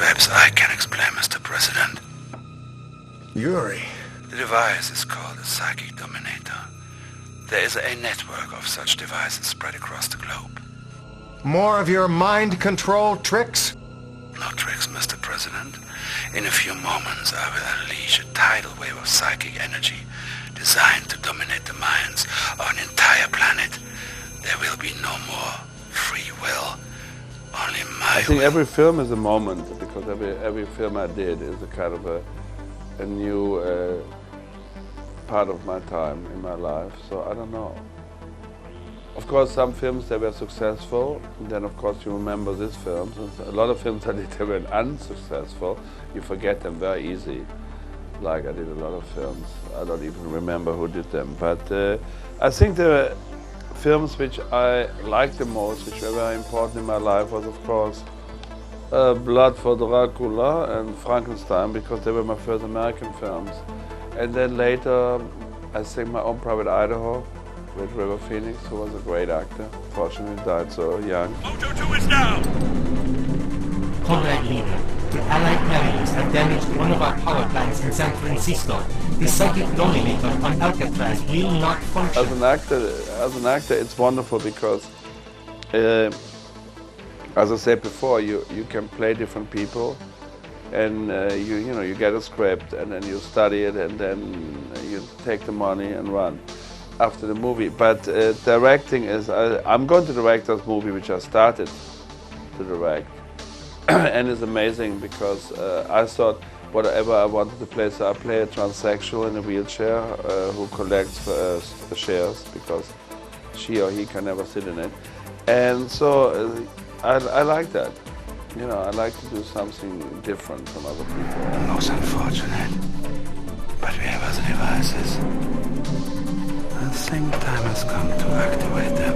Perhaps I can explain, Mr. President. Yuri. The device is called a psychic dominator. There is a network of such devices spread across the globe. More of your mind control tricks? No tricks, Mr. President. In a few moments, I will unleash a tidal wave of psychic energy designed to dominate the minds of an entire planet. There will be no more free will, only my I think will. every film is a moment, because every film I did is a kind of a new part of my time in my life, so I don't know. Of course, some films, they were successful, and then of course you remember these films. And a lot of films I did, they were unsuccessful. You forget them very easy. Like I did a lot of films, I don't even remember who did them. But I think the films which I liked the most, which were very important in my life, was of course Blood for Dracula and Frankenstein, because they were my first American films. And then later, I think My Own Private Idaho, with River Phoenix, who was a great actor. Fortunately died so young. Moto 2 is down! Comrade Leader, the Allied Marines have damaged one of our power plants in San Francisco. The psychic dominator on Alcatraz will not function. As an actor, it's wonderful because, as I said before, you can play different people, and you get a script, and then you study it, and then you take the money and run after the movie. But directing is, I'm going to direct this movie which I started to direct. And it's amazing because I thought whatever I wanted to play, so I play a transsexual in a wheelchair who collects shares because she or he can never sit in it. And so I like that. You know, I like to do something different from other people. Most unfortunate, but we have other devices. I think time has come to activate them.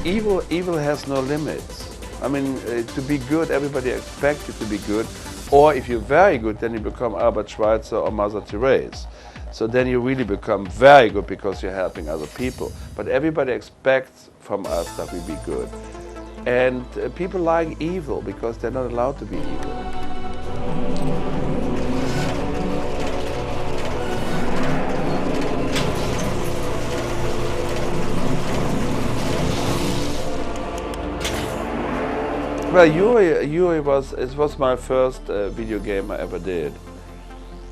Evil has no limits. I mean, to be good, everybody expects you to be good. Or if you're very good, then you become Albert Schweitzer or Mother Teresa. So then you really become very good because you're helping other people. But everybody expects from us that we be good. And people like evil because they're not allowed to be evil. Well, Yuri was my first video game I ever did,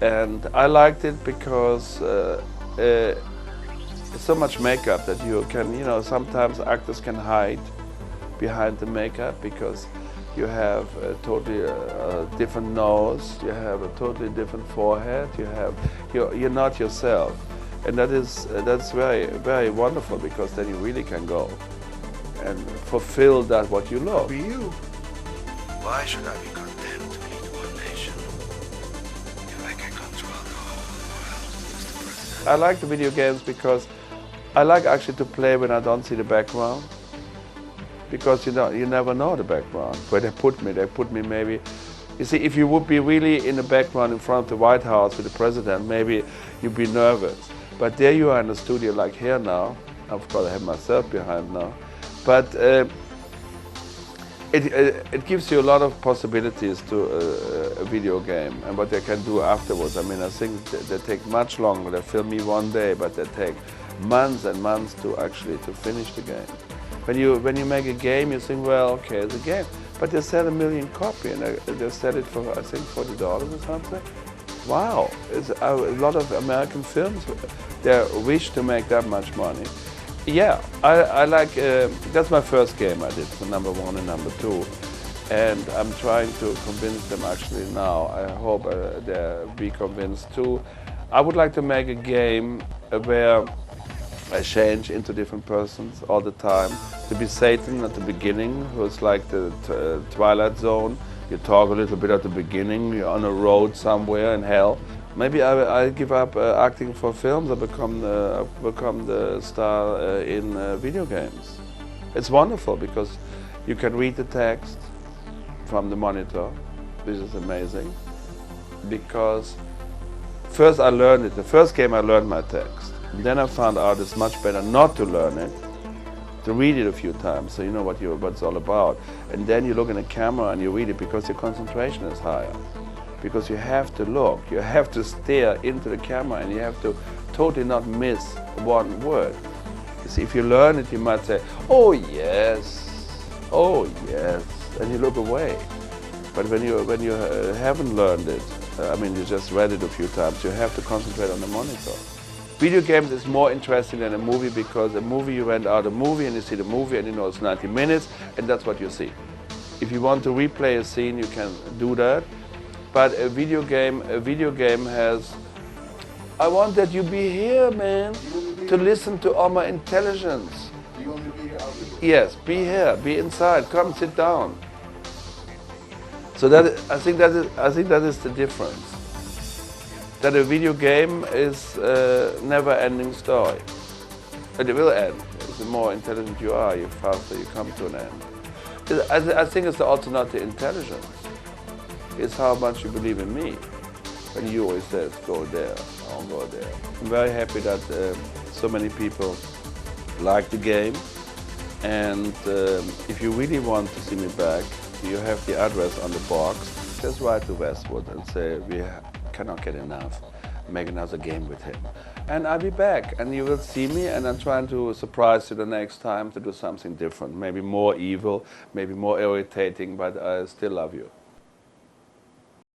and I liked it because it's so much makeup that you can, sometimes actors can hide behind the makeup because you have a totally different nose, you have a totally different forehead, you're not yourself, and that's very, very wonderful because then you really can go and fulfill that what you love. For you. Why should I be content to lead one nation if I can control the whole world, Mr. President? I like the video games because I like actually to play when I don't see the background, because you never know the background. Where they put me maybe. You see, if you would be really in the background in front of the White House with the president, maybe you'd be nervous. But there you are in the studio like here now. Of course I have myself behind now. But it gives you a lot of possibilities to a video game and what they can do afterwards. I mean, I think they take much longer. They film me one day, but they take months and months to finish the game. When you make a game, you think, well, okay, it's a game, but they sell 1 million copies and they sell it for I think $40 or something. Wow, it's a lot of American films. They wish to make that much money. Yeah, I like, that's my first game I did, for number 1 and number 2. And I'm trying to convince them actually now. I hope they'll be convinced too. I would like to make a game where I change into different persons all the time. To be Satan at the beginning, who's like the Twilight Zone. You talk a little bit at the beginning, you're on a road somewhere in hell. Maybe I give up acting for films. I become the star in video games. It's wonderful because you can read the text from the monitor, which is amazing. Because first I learned it. The first game I learned my text. And then I found out it's much better not to learn it, to read it a few times so you know what it's all about. And then you look in the camera and you read it because your concentration is higher. Because you have to look, you have to stare into the camera and you have to totally not miss one word. You see, if you learn it, you might say, oh yes, and you look away. But when you haven't learned it, I mean, you just read it a few times, you have to concentrate on the monitor. Video games is more interesting than a movie because a movie, you rent out a movie and you see the movie and you know it's 90 minutes and that's what you see. If you want to replay a scene, you can do that. But a video game has, I want that you be here, man, to listen to all my intelligence. Do you want me to be here? Yes, be here, be inside, come sit down. So that I think that is the difference. That a video game is a never-ending story. And it will end. The more intelligent you are, the faster you come to an end. I think it's also not the intelligence. It's how much you believe in me. When Yuris says, go there, I'll go there. I'm very happy that so many people like the game. And if you really want to see me back, you have the address on the box. Just write to Westwood and say, we cannot get enough. Make another game with him. And I'll be back and you will see me and I'm trying to surprise you the next time to do something different. Maybe more evil, maybe more irritating, but I still love you.